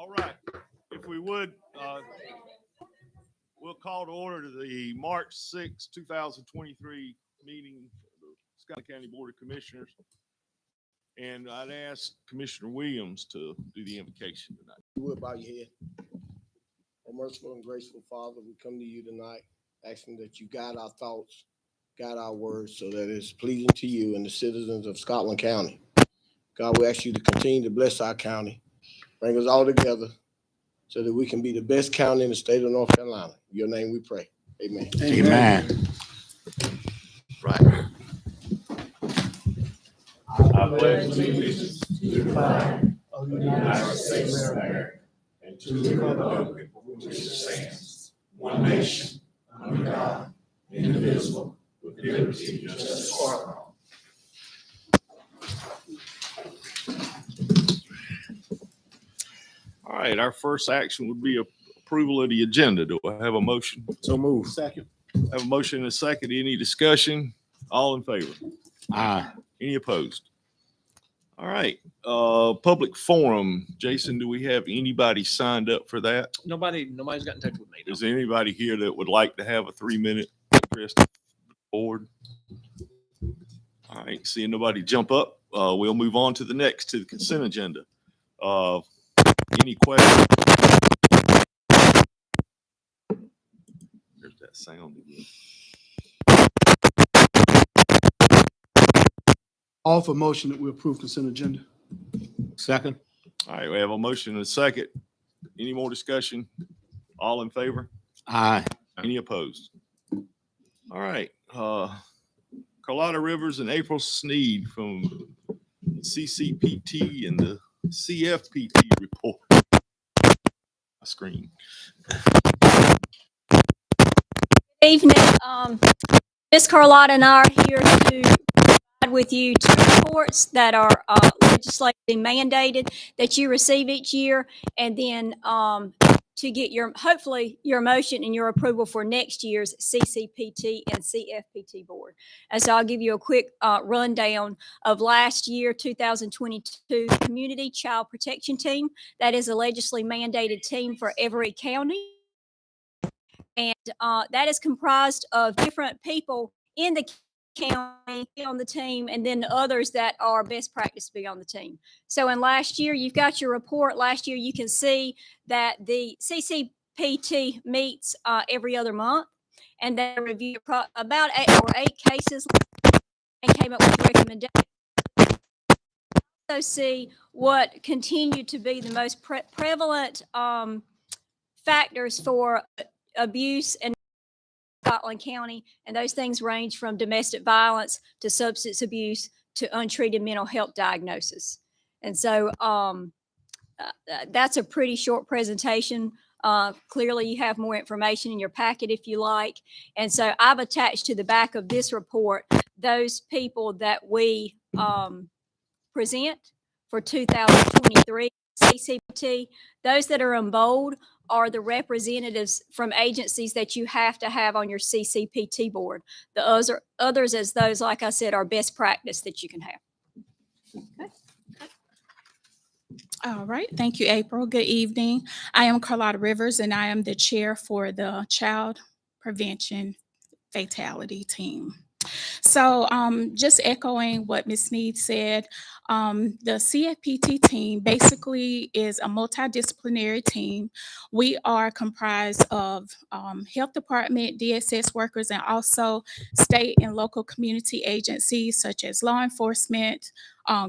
All right. If we would, we'll call to order the March 6, 2023 meeting of the Scott County Board of Commissioners. And I'd ask Commissioner Williams to do the invocation tonight. You would bow your head. Oh, merciful and graceful Father, we come to you tonight asking that you guide our thoughts, guide our words so that it's pleasing to you and the citizens of Scotland County. God, we ask you to continue to bless our county, bring us all together so that we can be the best county in the state of North Carolina. In your name we pray. Amen. Amen. Right. I pledge allegiance to the flag of the United States of America and to the republic for which it stands, one nation, under God, indivisible, with liberty and justice for all. All right. Our first action would be approval of the agenda. Do I have a motion? So move. Second. I have a motion and a second. Any discussion? All in favor? Aye. Any opposed? All right. Public forum. Jason, do we have anybody signed up for that? Nobody's got in touch with me. Is there anybody here that would like to have a 3-minute address to the board? All right. Seeing nobody jump up, we'll move on to the consent agenda. Any questions? There's that sound again. Offer motion that we approve consent agenda. Second. All right. We have a motion and a second. Any more discussion? All in favor? Aye. Any opposed? All right. Carlotta Rivers and April Sneed from CCPT and the CFPT report. My screen. Good evening. Ms. Carlotta and I are here to provide with you 2 reports that are legislatively mandated that you receive each year, and then to get hopefully your motion and your approval for next year's CCPT and CFPT board. And so I'll give you a quick rundown of last year, 2022 Community Child Protection Team. That is a legislatively mandated team for every county. And that is comprised of different people in the county on the team, and then others that are best practice to be on the team. So in last year, you've got your report. Last year, you can see that the CCPT meets every other month, and they review about 8 cases and came up with recommendations. Also see what continue to be the most prevalent factors for abuse in Scotland County, and those things range from domestic violence to substance abuse to untreated mental health diagnosis. And so that's a pretty short presentation. Clearly you have more information in your packet if you like. And so I've attached to the back of this report those people that we present for 2023 CCPT. Those that are in bold are the representatives from agencies that you have to have on your CCPT board. The others, as those, like I said, are best practice that you can have. Okay. All right. Thank you, April. Good evening. I am Carlotta Rivers, and I am the chair for the Child Prevention Fatality Team. So just echoing what Ms. Sneed said, the CFPT team basically is a multidisciplinary team. We are comprised of health department, DSS workers, and also state and local community agencies such as law enforcement,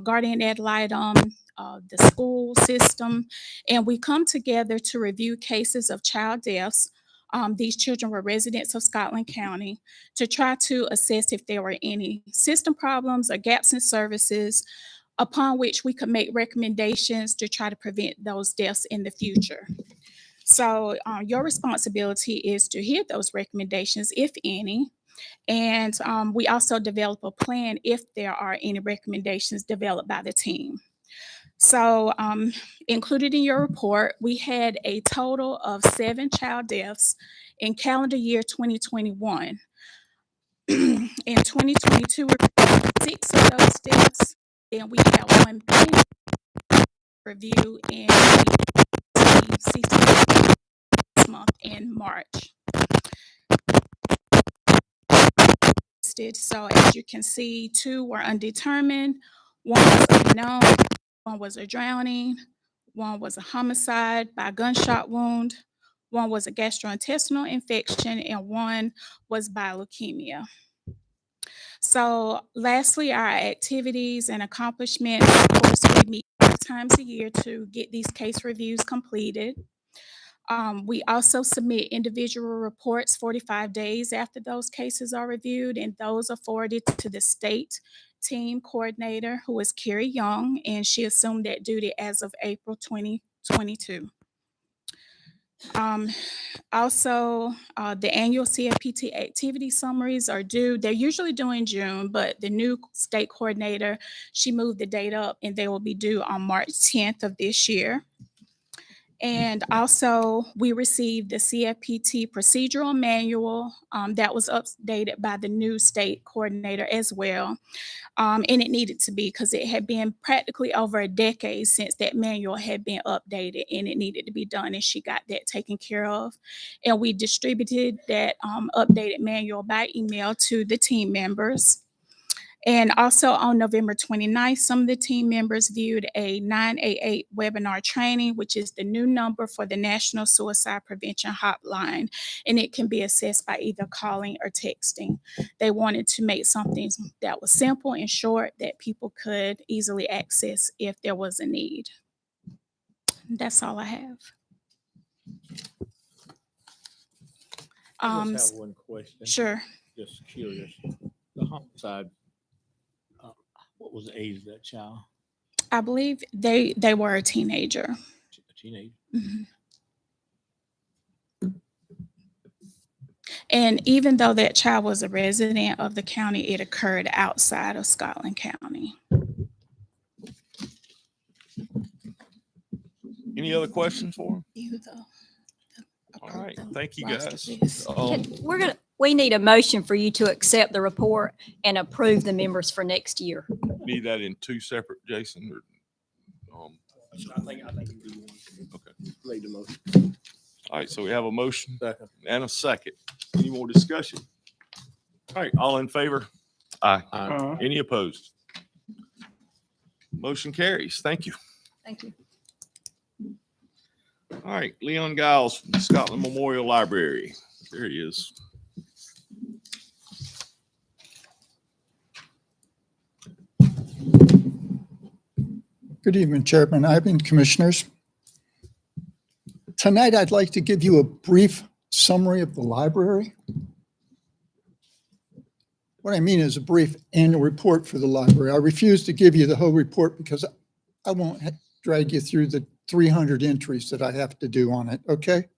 guardian ad litem, the school system, and we come together to review cases of child deaths. These children were residents of Scotland County, to try to assess if there were any system problems or gaps in services upon which we could make recommendations to try to prevent those deaths in the future. So your responsibility is to hear those recommendations, if any, and we also develop a plan if there are any recommendations developed by the team. So included in your report, we had a total of 7 child deaths in calendar year 2021. In 2022, we reported 6 of those deaths, and we had 1 pending review in CCD this month in March. So as you can see, 2 were undetermined, 1 was unknown, 1 was a drowning, 1 was a homicide by gunshot wound, 1 was a gastrointestinal infection, and 1 was by leukemia. So lastly, our activities and accomplishments. Of course, we meet 5 times a year to get these case reviews completed. We also submit individual reports 45 days after those cases are reviewed, and those are forwarded to the state team coordinator, who is Carrie Young, and she assumed that duty as of April 2022. Also, the annual CFPT activity summaries are due. They're usually due in June, but the new state coordinator, she moved the date up, and they will be due on March 10th of this year. And also, we received the CFPT procedural manual that was updated by the new state coordinator as well. And it needed to be, because it had been practically over a decade since that manual had been updated, and it needed to be done, and she got that taken care of. And we distributed that updated manual by email to the team members. And also on November 29th, some of the team members viewed a 988 webinar training, which is the new number for the National Suicide Prevention Hotline, and it can be accessed by either calling or texting. They wanted to make something that was simple and short that people could easily access if there was a need. That's all I have. I just have one question. Sure. Just curious. The homicide, what was the age of that child? I believe they were a teenager. A teenager? Mhm. And even though that child was a resident of the county, it occurred outside of Scotland County. Any other questions for him? You, though. All right, thank you, Roster guys. list. We need a motion for you to accept the report and approve the members for next year. Need that in 2 separate, Jason, or, I think we do one. okay. Made the motion. All right, so we have a motion Second. and a second. Any more discussion? All right, all in favor? Aye. Any opposed? Motion carries. Thank you. Thank you. All right, Leon Giles from the Scotland Memorial Library. There he is. Good evening, Chairman Ivan, Commissioners. Tonight, I'd like to give you a brief summary of the library. What I mean is a brief annual report for the library. I refuse to give you the whole report because I won't drag you through the 300 entries that I have to do on it, okay?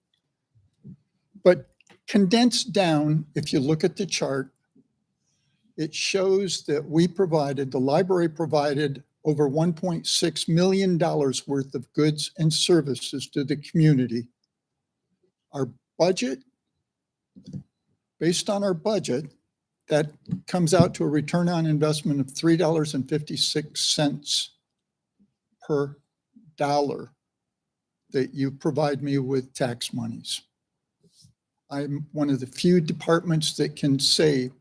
But condensed down, if you look at the chart, it shows that the library provided over $1.6 million worth of goods and services to the community. Our budget, based on our budget, that comes out to a return on investment of $3.56 per dollar that you provide me with tax monies. I'm one of the few departments that can say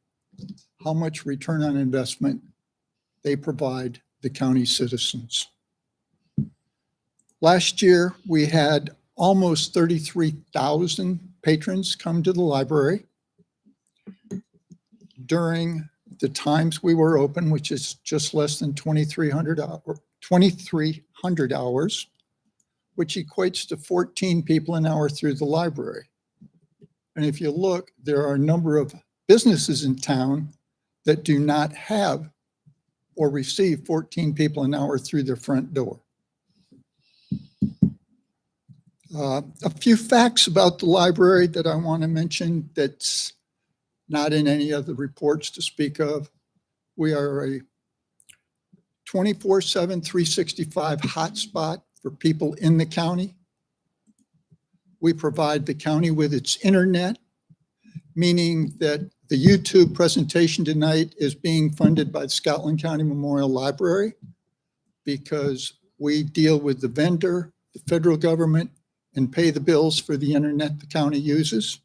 how much return on investment they provide the county citizens. Last year, we had almost 33,000 patrons come to the library. During the times we were open, which is just less than 2,300 hours, which equates to 14 people an hour through the library. And if you look, there are a number of businesses in town that do not have or receive 14 people an hour through their front door. A few facts about the library that I want to mention that's not in any of the reports to speak of. We are a 24/7, 365 hotspot for people in the county. We provide the county with its internet, meaning that the YouTube presentation tonight is being funded by the Scotland County Memorial Library because we deal with the vendor, the federal government, and pay the bills for the internet the county uses.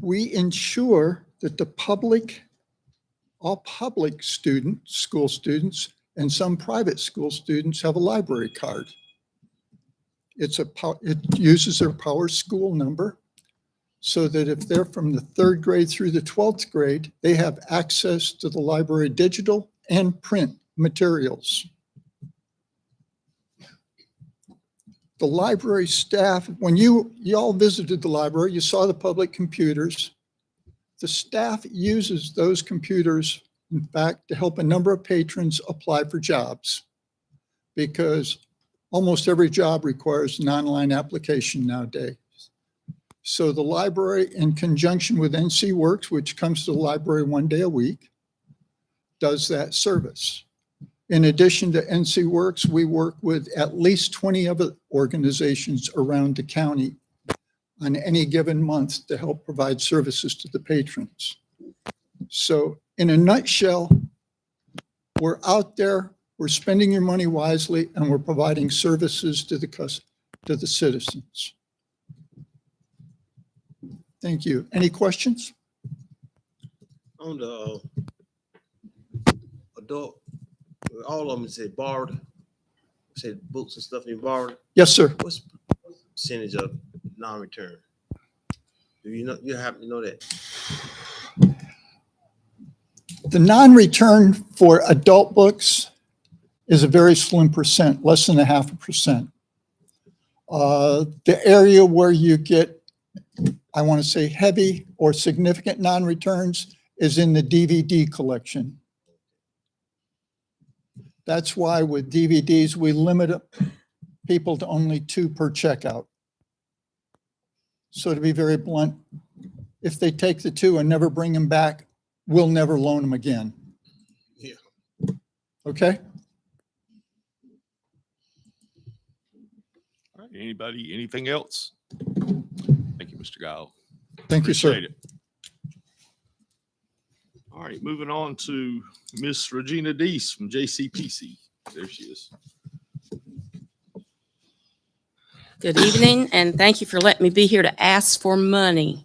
We ensure that the public, all public students, school students, and some private school students have a library card. It uses their Power School number so that if they're from the 3rd grade through the 12th grade, they have access to the library digital and print materials. The library staff, when you all visited the library, you saw the public computers. The staff uses those computers, in fact, to help a number of patrons apply for jobs, because almost every job requires an online application nowadays. So the library, in conjunction with NC Works, which comes to the library 1 day a week, does that service. In addition to NC Works, we work with at least 20 other organizations around the county on any given month to help provide services to the patrons. So in a nutshell, we're out there, we're spending your money wisely, and we're providing services to the citizens. Thank you. Any questions? On the adult, all of them said borrowed, said books and stuff you borrowed. Yes, sir. What's percentage of non-return? Do you know, you happen to know that? The non-return for adult books is a very slim percent, less than 0.5%. The area where you get, I want to say, heavy or significant non-returns is in the DVD collection. That's why with DVDs, we limit people to only 2 per checkout. So to be very blunt, if they take the 2 and never bring them back, we'll never loan them again. Yeah. Okay? All right, anybody, anything else? Thank you, Mr. Guile. Thank you, sir. Appreciate it. All right, moving on to Miss Regina Deese from JCPC. There she is. Good evening, and thank you for letting me be here to ask for money.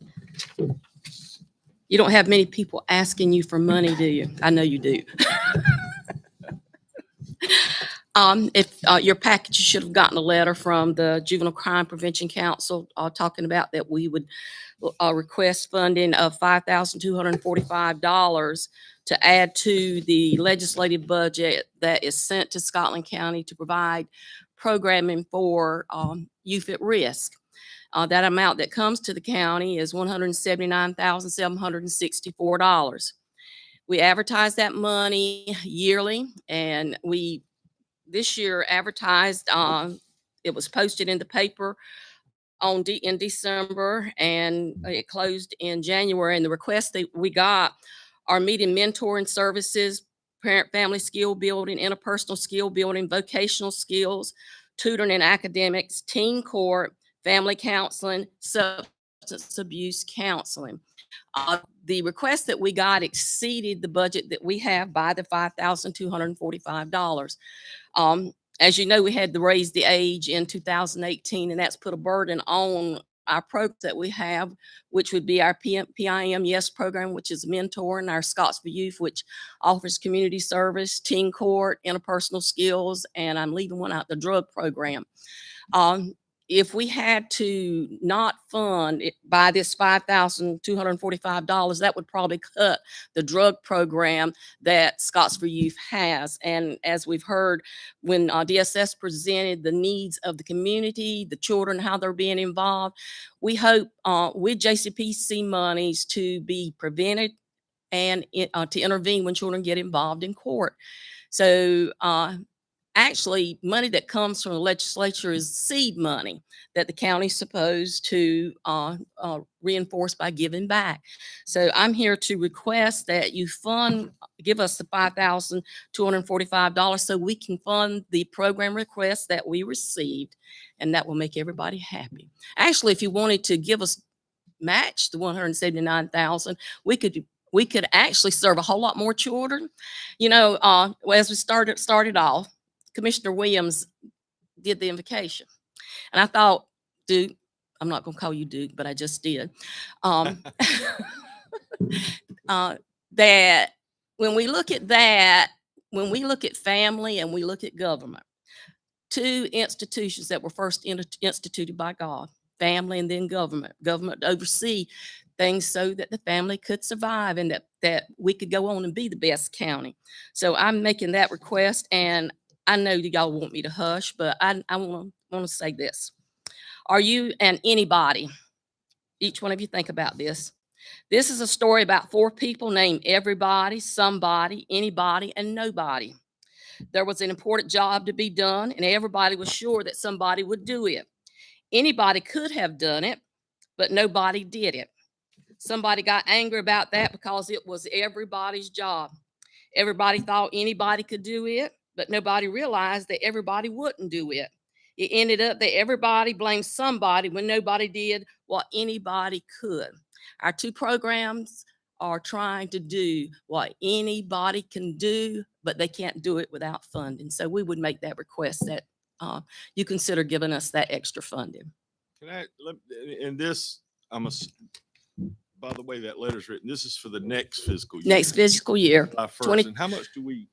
You don't have many people asking you for money, do you? I know you do. If your package, you should have gotten a letter from the Juvenile Crime Prevention Council talking about that we would request funding of $5,245 to add to the legislative budget that is sent to Scotland County to provide programming for youth at risk. That amount that comes to the county is $179,764. We advertise that money yearly, and we this year advertised, it was posted in the paper in December, and it closed in January. And the requests that we got are meeting mentoring services, parent family skill building, interpersonal skill building, vocational skills, tutoring and academics, teen court, family counseling, substance abuse counseling. The request that we got exceeded the budget that we have by the $5,245. As you know, we had to raise the age in 2018, and that's put a burden on our program that we have, which would be our PIM Yes program, which is mentoring, our Scots for Youth, which offers community service, teen court, interpersonal skills, and I'm leaving one out, the drug program. If we had to not fund it by this $5,245, that would probably cut the drug program that Scots for Youth has. And as we've heard, when DSS presented the needs of the community, the children, how they're being involved, we hope with JCPC monies to be prevented and to intervene when children get involved in court. So actually, money that comes from the legislature is seed money that the county's supposed to reinforce by giving back. So I'm here to request that you give us the $5,245 so we can fund the program requests that we received, and that will make everybody happy. Actually, if you wanted to give us match the $179,000, we could actually serve a whole lot more children. You know, as we started off, Commissioner Williams did the invocation. And I thought, Duke, I'm not gonna call you Duke, but I just did. That when we look at that, when we look at family and we look at government, two institutions that were first instituted by God, family and then government. Government to oversee things so that the family could survive and that we could go on and be the best county. So I'm making that request, and I know that y'all want me to hush, but I want to say this. Are you and anybody, each one of you think about this. This is a story about 4 people named everybody, somebody, anybody, and nobody. There was an important job to be done, and everybody was sure that somebody would do it. Anybody could have done it, but nobody did it. Somebody got angry about that because it was everybody's job. Everybody thought anybody could do it, but nobody realized that everybody wouldn't do it. It ended up that everybody blamed somebody when nobody did what anybody could. Our 2 programs are trying to do what anybody can do, but they can't do it without funding. So we would make that request that you consider giving us that extra funding. Can I, and this, by the way, that letter's written, this is for the next fiscal year. Next fiscal year. July 1st. 20 And how much do we?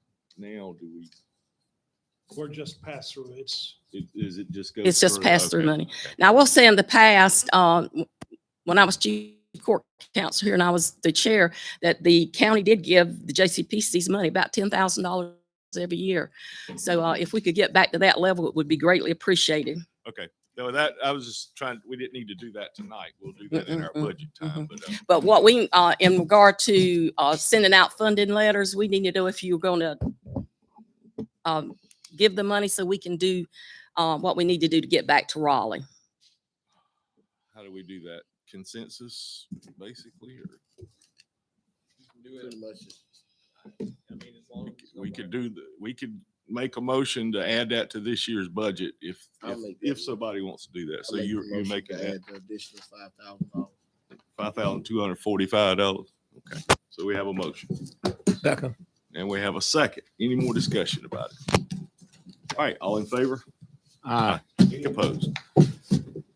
We're just pass through. It's It just goes? It's just through? pass-through Okay. money. Now, I will say in the past, when I was chief court counselor here and I was the chair, that the county did give the JCPC's money, about $10,000 every year. So if we could get back to that level, it would be greatly appreciated. Okay. No, that, I was just trying, we didn't need to do that tonight. We'll do that in our budget time, but But what we, in regard to sending out funding letters, we need to know if you're going to give the money so we can do what we need to do to get back to Raleigh. how do we do that? Consensus, basically, or? Pretty much. We could do we could make a motion to add that to this year's budget I'll make that if somebody wants to do that. So you're making that Add the additional $5,000. $5,245. Okay, so we have a motion. Second. And we have a second. Any more discussion about it? All right, all in favor? Aye. Any opposed?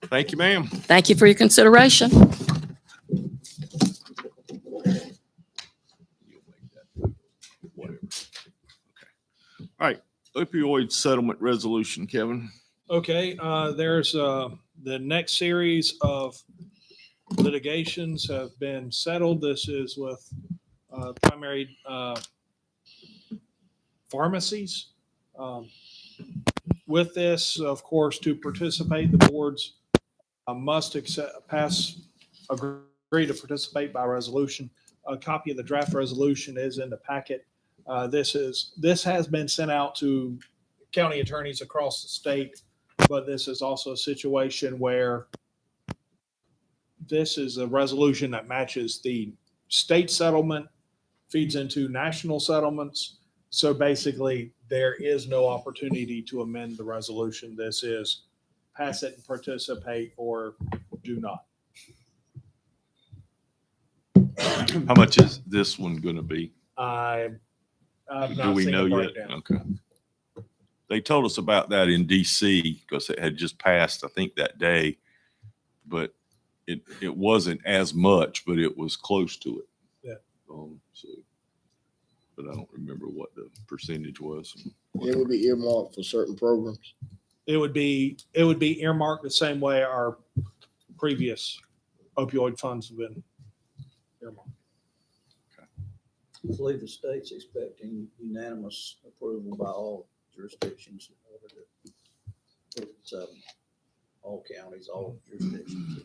Thank you, ma'am. Thank you for your consideration. Whatever. Okay. All right, opioid settlement resolution, Kevin. okay. There's the next series of litigations have been settled. This is with primary pharmacies. With this, of course, to participate, the boards must agree to participate by resolution. A copy of the draft resolution is in the packet. This has been sent out to county attorneys across the state, but this is also a situation where this is a resolution that matches the state settlement, feeds into national settlements. So basically, there is no opportunity to amend the resolution. This is pass it and participate or do not. How much is this one going to be? I've Do not we seen know a yet? breakdown. Okay. They told us about that in DC because it had just passed, I think, that day, but it wasn't as much, but it was close to it. Yeah. So, but I don't remember what the percentage was. It would be earmarked for certain programs. It would be earmarked the same way our previous opioid funds have been earmarked. I believe the state's expecting unanimous approval by all jurisdictions in order to put it in all counties, all jurisdictions.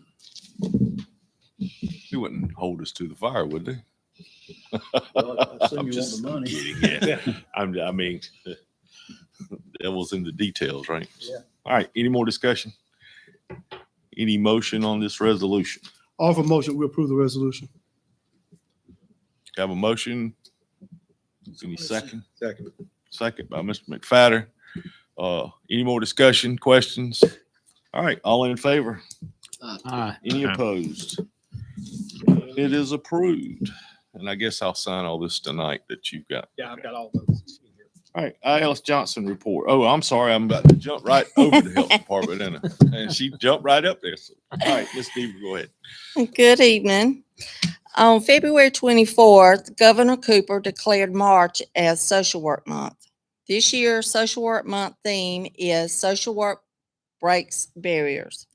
They wouldn't hold us to the fire, would they? Well, I assume I'm you want just the money. kidding, yeah. I mean, the devil's in the details, right? Yeah. All right, any more discussion? Any motion on this resolution? Offer motion, we approve the resolution. Have a motion? Any second? Second. Second by Mr. McFadden. Any more discussion, questions? All right, all in favor? Aye. Any opposed? It is approved. And I guess I'll sign all this tonight that you've got. Yeah, I've got all those here. All right, I.L.S. Johnson report. Oh, I'm sorry, I'm about to jump right over the health department, and she jumped right up there. So, all right, Ms. Deaver, go ahead. Good evening. On February 24th, Governor Cooper declared March as Social Work Month. This year's Social Work Month theme is Social Work Breaks Barriers.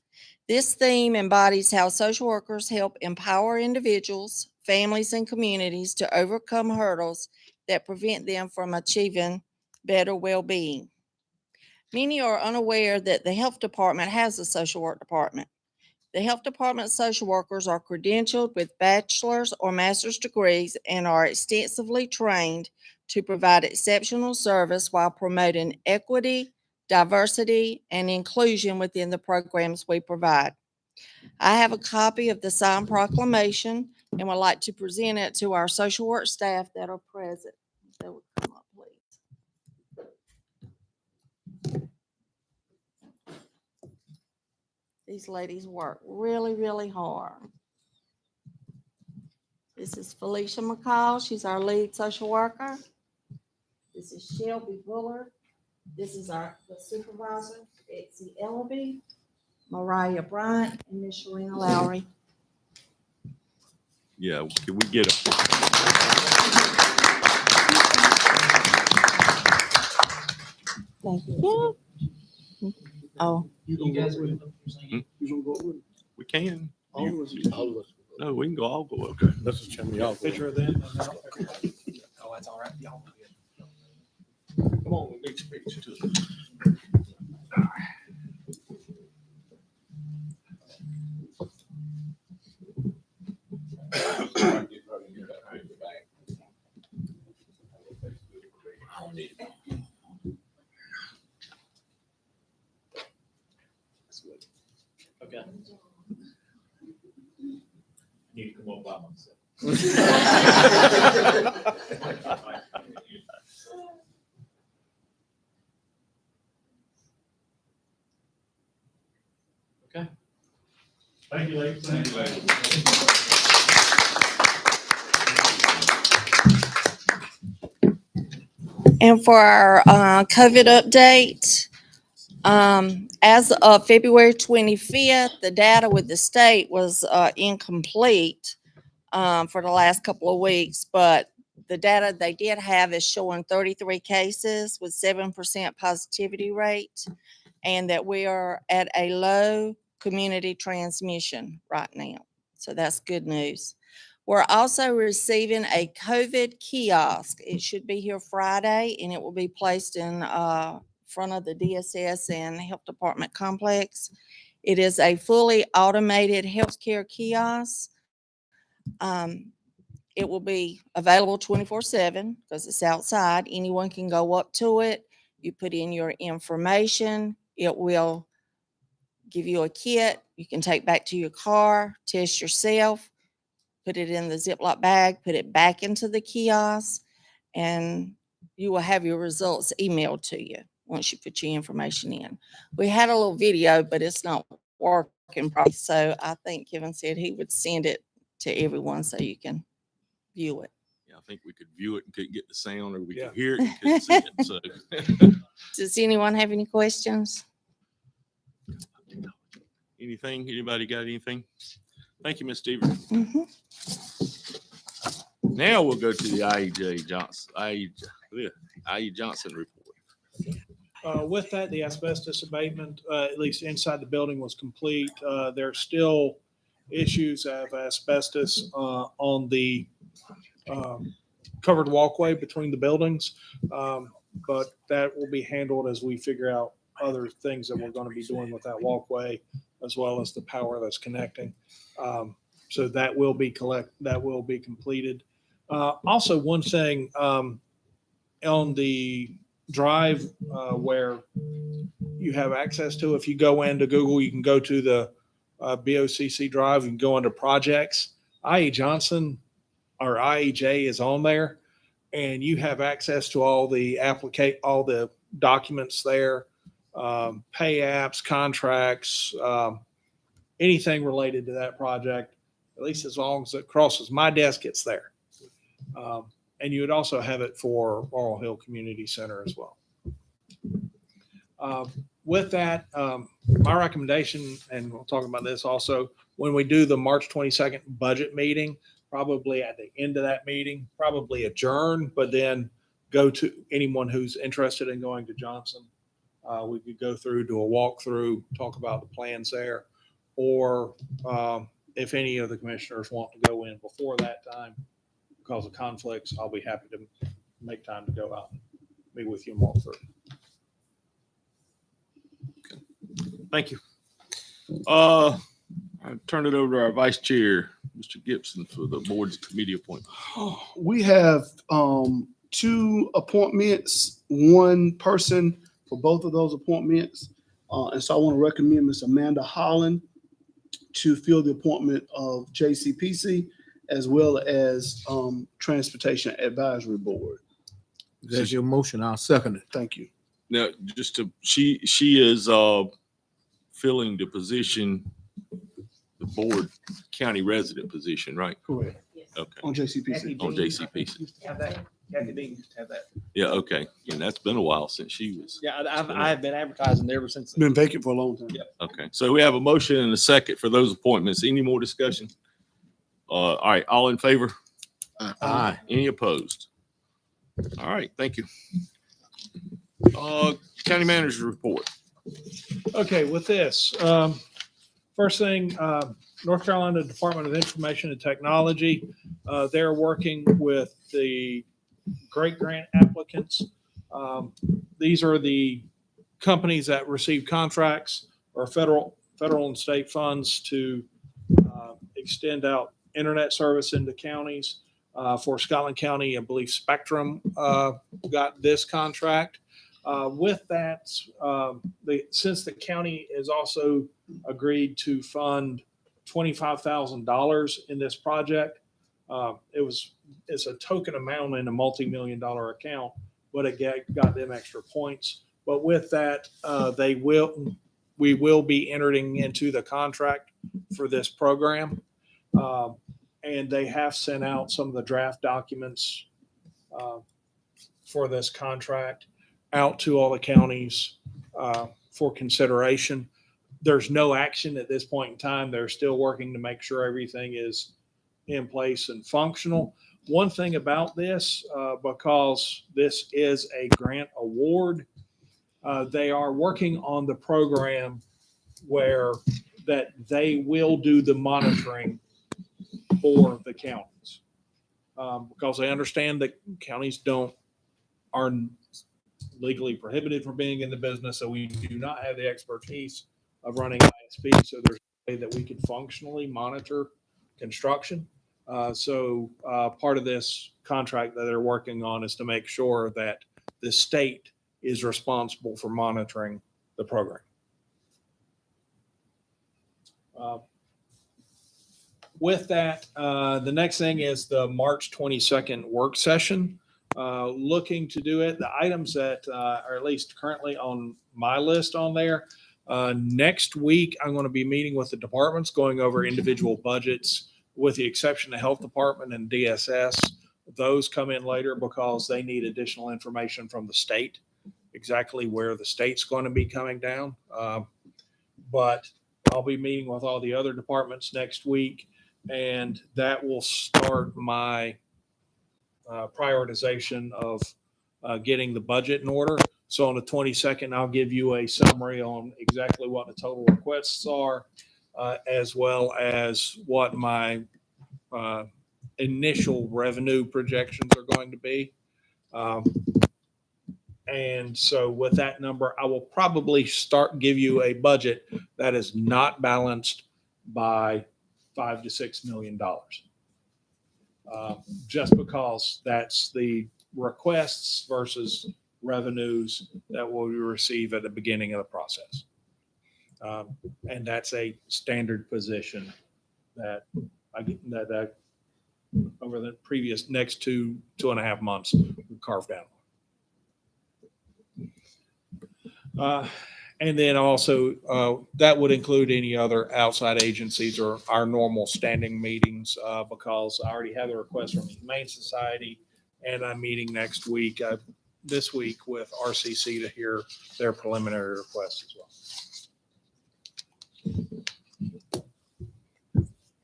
This theme embodies how social workers help empower individuals, families, and communities to overcome hurdles that prevent them from achieving better well-being. Many are unaware that the health department has a social work department. The health department social workers are credentialed with bachelor's or master's degrees and are extensively trained to provide exceptional service while promoting equity, diversity, and inclusion within the programs we provide. I have a copy of the signed proclamation and would like to present it to our social work staff that are present. If they would come up, please. These ladies work really, really hard. This is Felicia McCall. She's our lead social worker. This is Shelby Bullard. This is the supervisor, Betsy Ellaby, Mariah Bryant, and Miss Sharina Lowry. Yeah, can we get a? Thank you. Oh. You gonna go with it? You gonna go with it? We can. All of us. All of us. No, we can go. I'll go. Okay. Let's just tell me y'all. Picture of them. Oh, that's all right. Y'all. Come on, next picture too. Okay. Need to come up by myself. Okay. Thank you, ladies. Thank you, ladies. And for our COVID update, as of February 25th, the data with the state was incomplete for the last couple of weeks, but the data they did have is showing 33 cases with 7% positivity rate, and that we are at a low community transmission right now. So that's good news. We're also receiving a COVID kiosk. It should be here Friday, and it will be placed in front of the DSS and Health Department complex. It is a fully automated healthcare kiosk. It will be available 24/7 because it's outside. Anyone can go up to it. You put in your information. It will give you a kit you can take back to your car, test yourself, put it in the Ziploc bag, put it back into the kiosk, and you will have your results emailed to you once you put your information in. We had a little video, but it's not working properly. So I think Kevin said he would send it to everyone so you can view it. Yeah, I think we could view it and couldn't get the sound, or we Yeah. could hear it and couldn't see it. So. Does anyone have any questions? Anything? Anybody got anything? Thank you, Ms. Deaver. Mhm. Now we'll go to the IE Johnson report. With that, the asbestos abatement, at least inside the building, was complete. There's still issues of asbestos on the covered walkway between the buildings. But that will be handled as we figure out other things that we're going to be doing with that walkway, as well as the power that's connecting. So that will be completed. Also, one thing on the drive where you have access to, if you go into Google, you can go to the BOCC drive and go into projects. IE Johnson or IEJ is on there, and you have access to all the documents there, pay apps, contracts, anything related to that project. At least as long as it crosses my desk, it's there. And you would also have it for Laurel Hill Community Center as well. With that, my recommendation, and we'll talk about this also, when we do the March 22nd budget meeting, probably at the end of that meeting, probably adjourn, but then go to anyone who's interested in going to Johnson. We could go through, do a walkthrough, talk about the plans there. Or if any of the commissioners want to go in before that time because of conflicts, I'll be happy to make time to go out and meet with you and walk through. Thank you. I turn it over to our vice chair, Mr. Gibson, for the board's committee appointment. We have 2 appointments, 1 person for both of those appointments. And so I want to recommend Ms. Amanda Holland to fill the appointment of JCPC as well as Transportation Advisory Board. That's your motion. I'll second it. Thank you. Now, just to, she is filling the position, the board county resident position, right? Correct. Okay. On JCPC. On JCPC. Used to have that. Kathy Dean used to have that. Yeah, okay. And that's been a while since she was. Yeah, I have been advertising ever since. Been vacant for a long time. Okay. So we have a motion and a second for those appointments. Any more discussion? All right, all in favor? Aye. Any opposed? All right, thank you. County manager's report. Okay, with this, first thing, North Carolina Department of Information and Technology, they're working with the great grant applicants. These are the companies that receive contracts or federal and state funds to extend out internet service into counties. For Scotland County, I believe Spectrum got this contract. With that, since the county has also agreed to fund $25,000 in this project, it's a token amount in a multi-million-dollar account, but it got them extra points. But with that, we will be entering into the contract for this program. And they have sent out some of the draft documents for this contract out to all the counties for consideration. There's no action at this point in time. They're still working to make sure everything is in place and functional. One thing about this, because this is a grant award, they are working on the program where that they will do the monitoring for the counties. Because they understand that counties are legally prohibited from being in the business, so we do not have the expertise of running ISP. So there's a way that we can functionally monitor construction. So part of this contract that they're working on is to make sure that the state is responsible for monitoring the program. With that, the next thing is the March 22nd work session. Looking to do it. The items that are at least currently on my list on there. Next week, I'm going to be meeting with the departments, going over individual budgets, with the exception of Health Department and DSS. Those come in later because they need additional information from the state, exactly where the state's going to be coming down. But I'll be meeting with all the other departments next week, and that will start my prioritization of getting the budget in order. So on the 22nd, I'll give you a summary on exactly what the total requests are, as well as what my initial revenue projections are going to be. And so with that number, I will probably give you a budget that is not balanced by $5 to $6 million. Just because that's the requests versus revenues that will receive at the beginning of the process. And that's a standard position that I over the previous next 2.5 months we carved out. And then also that would include any other outside agencies or our normal standing meetings, because I already have the request from the Humane Society. And I'm meeting next week, this week with RCC to hear their preliminary request as well.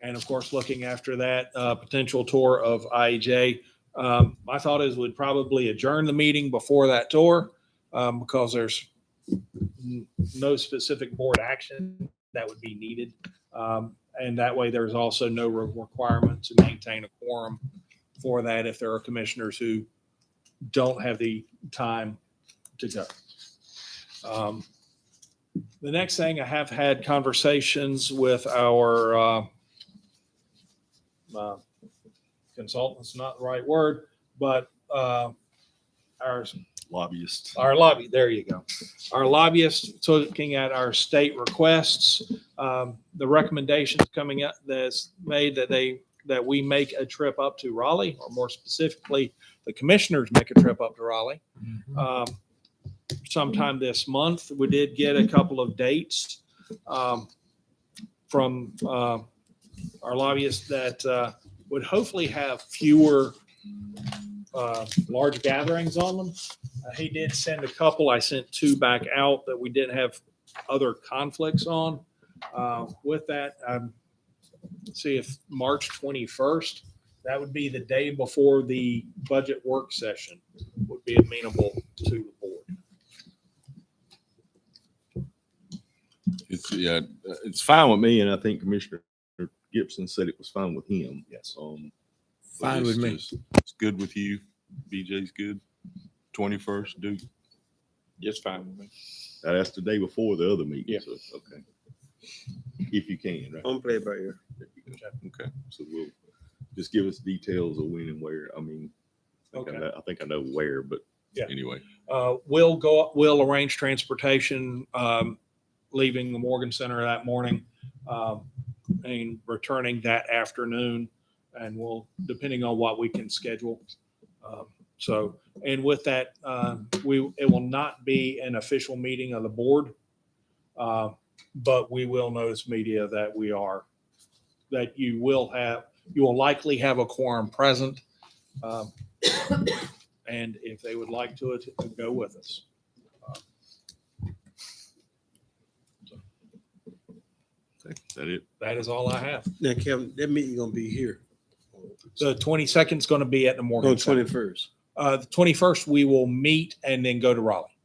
And of course, looking after that potential tour of IEJ, my thought is we'd probably adjourn the meeting before that tour because there's no specific board action that would be needed. And that way there's also no requirement to maintain a quorum for that if there are commissioners who don't have the time to go. The next thing, I have had conversations with our consultants, not the right word, but our Lobbyists. there you go. Our lobbyists looking at our state requests. The recommendations coming up that's made that we make a trip up to Raleigh, or more specifically, the commissioners make a trip up to Raleigh. Sometime this month, we did get a couple of dates from our lobbyists that would hopefully have fewer large gatherings on them. He did send a couple. I sent 2 back out that we didn't have other conflicts on. With that, see if March 21st, that would be the day before the budget work session, would be amenable to the board. It's fine with me, and I think Commissioner Gibson said it was fine with him. Yes. Fine with me. It's good with you. BJ's good. 21st, Duke. Just fine with me. That's the day before the other meeting. Yeah. So, okay. If you can, right? I'm play by ear. Okay. So we'll just give us details of when and where. I mean, I think I know where, but Yeah. anyway. We'll arrange transportation, leaving the Morgan Center that morning, and returning that afternoon, and we'll, depending on what we can schedule. And with that, it will not be an official meeting of the board, but we will notice media that you will likely have a quorum present. And if they would like to go with us. Okay, is that it? That is all I have. Now, Kevin, that meeting gonna be here. The 22nd is going to be at the Morgan On Center. 21st. The 21st, we will meet and then go to Raleigh.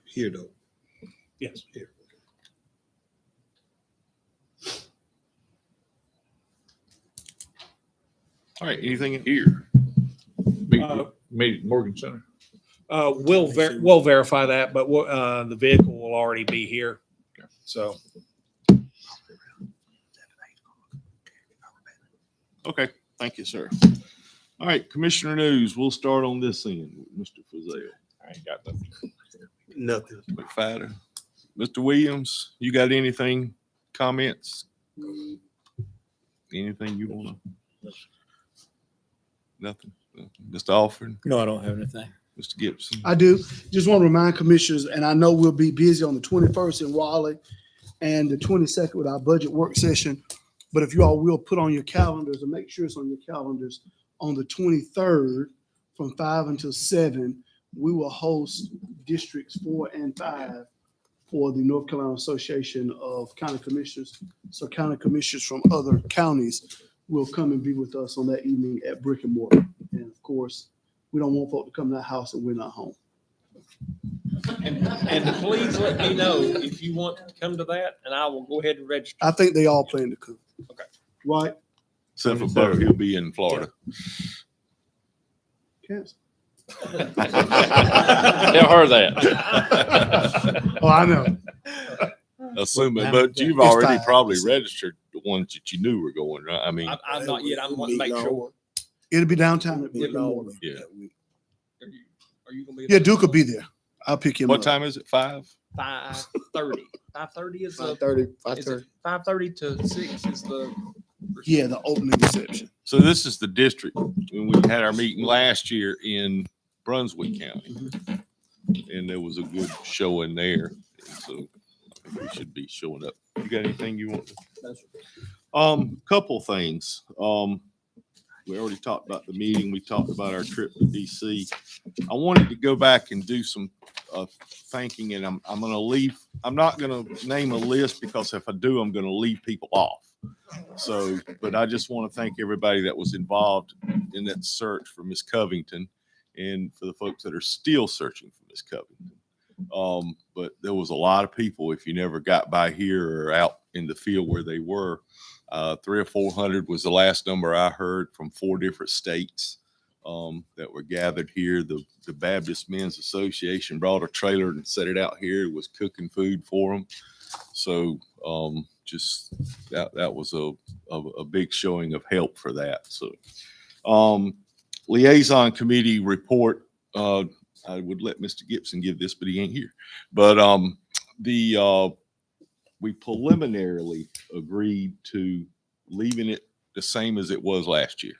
Here though. Yes. Here. All right. Anything in here? Meet Morgan Center. We'll verify that, but the vehicle will already be here. So. Okay. Thank you, sir. All right. Commissioner news. We'll start on this end with Mr. Fazell. I ain't got nothing. Nothing. McFadden. Mr. Williams, you got anything, comments? Anything you want to? Nothing. Mr. Alford, No, I don't have anything. Mr. Gibson. I do. Just want to remind commissioners, and I know we'll be busy on the 21st in Raleigh and the 22nd with our budget work session. But if you all will put on your calendars, and make sure it's on your calendars, on the 23rd from 5 until 7, we will host districts 4 and 5 for the North Carolina Association of County Commissioners. So county commissioners from other counties will come and be with us on that evening at Brick and Mortar. And of course, we don't want folk to come to that house and we're not home. And please let me know if you want to come to that, and I will go ahead and register. I think they all plan to come. Okay. Right? Except for Butter, he'll be in Florida. Yes. Tell her that. Oh, I know. Assuming, but you've It's already fine. probably registered the ones that you knew were going, right? I mean, I'm not yet. I'm wanting to make sure. It'll be downtown at Brick and Mortar. yeah. Are you gonna be? Yeah, Duke will be there. I'll pick him up. What time is it? 5? 5:30. 5:30 is the. 5:30. 5:30 to 6 is the. Yeah, the opening reception. So this is the district. When we had our meeting last year in Brunswick County, and there was a good showing there. And so We should be showing up. You got anything you want to? No, sir. Couple things. We already talked about the meeting. We talked about our trip to DC. I wanted to go back and do some thanking, and I'm going to leave. I'm not going to name a list because if I do, I'm going to leave people off. So, but I just want to thank everybody that was involved in that search for Miss Covington, and for the folks that are still searching for Miss Covington. But there was a lot of people. If you never got by here or out in the field where they were, 300 or 400 was the last number I heard from 4 different states that were gathered here. The Baptist Men's Association brought a trailer and set it out here. It was cooking food for them. So just that was a big showing of help for that. So liaison committee report. I would let Mr. Gibson give this, but he ain't here. But we preliminarily agreed to leaving it the same as it was last year.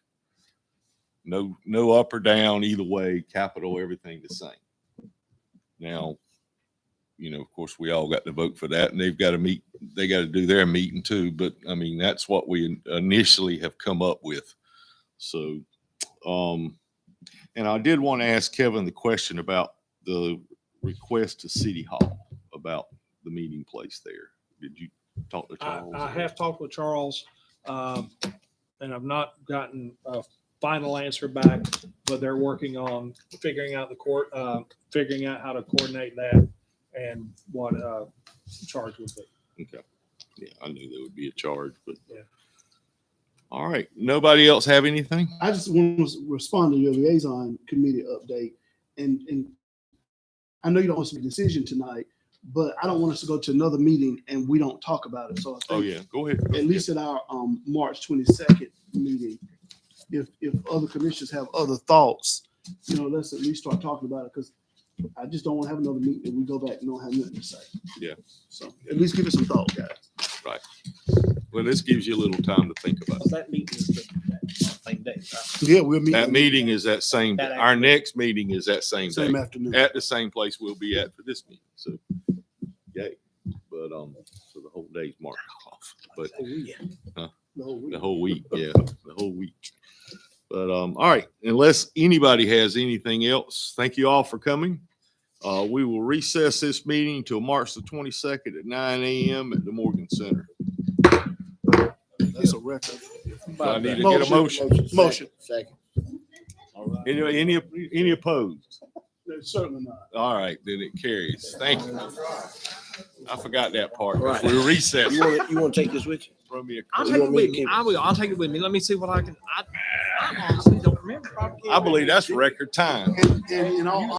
No up or down either way, capital, everything the same. Now, of course, we all got to vote for that, and they've got to meet. They got to do their meeting too. But I mean, that's what we initially have come up with. So, and I did want to ask Kevin the question about the request to City Hall about the meeting place there. Did you talk to Charles? I have talked with Charles, and I've not gotten a final answer back, but they're working on figuring out figuring out how to coordinate that and what charge would be. Okay. Yeah, I knew there would be a charge, but Yeah. All right. Nobody else have anything? I just want to respond to your liaison committee update. And I know you don't want to make a decision tonight, but I don't want us to go to another meeting and we don't talk about it. So I think Oh yeah, go ahead. at least at our March 22nd meeting, if other commissioners have other thoughts, let's at least start talking about it, because I just don't want to have another meeting and we go back and don't have nothing to say. Yeah. So at least give it some thought, guys. Right. Well, this gives you a little time to think about it. That meeting is the same day, right? Yeah, we'll meet. That meeting is that same, That our next meeting is that same Same day, afternoon. at the same place we'll be at for this meeting. So, yay. But, so the whole day's marked off, but the whole week, yeah, the whole week. But, all right, unless anybody has anything else, thank you all for coming. We will recess this meeting till March the 22nd at 9 a.m. at the Morgan Center. That's a record. So I need to get a motion. Motion. Second. Any opposed? Certainly not. All right, then it carries. Thank you. I forgot that part. Right. We're recessed. You want to take this with you? Throw me a I'll curve. take it with me. I will. I'll take it with me. Let me see what I can. I honestly don't remember. I believe that's record time. And in all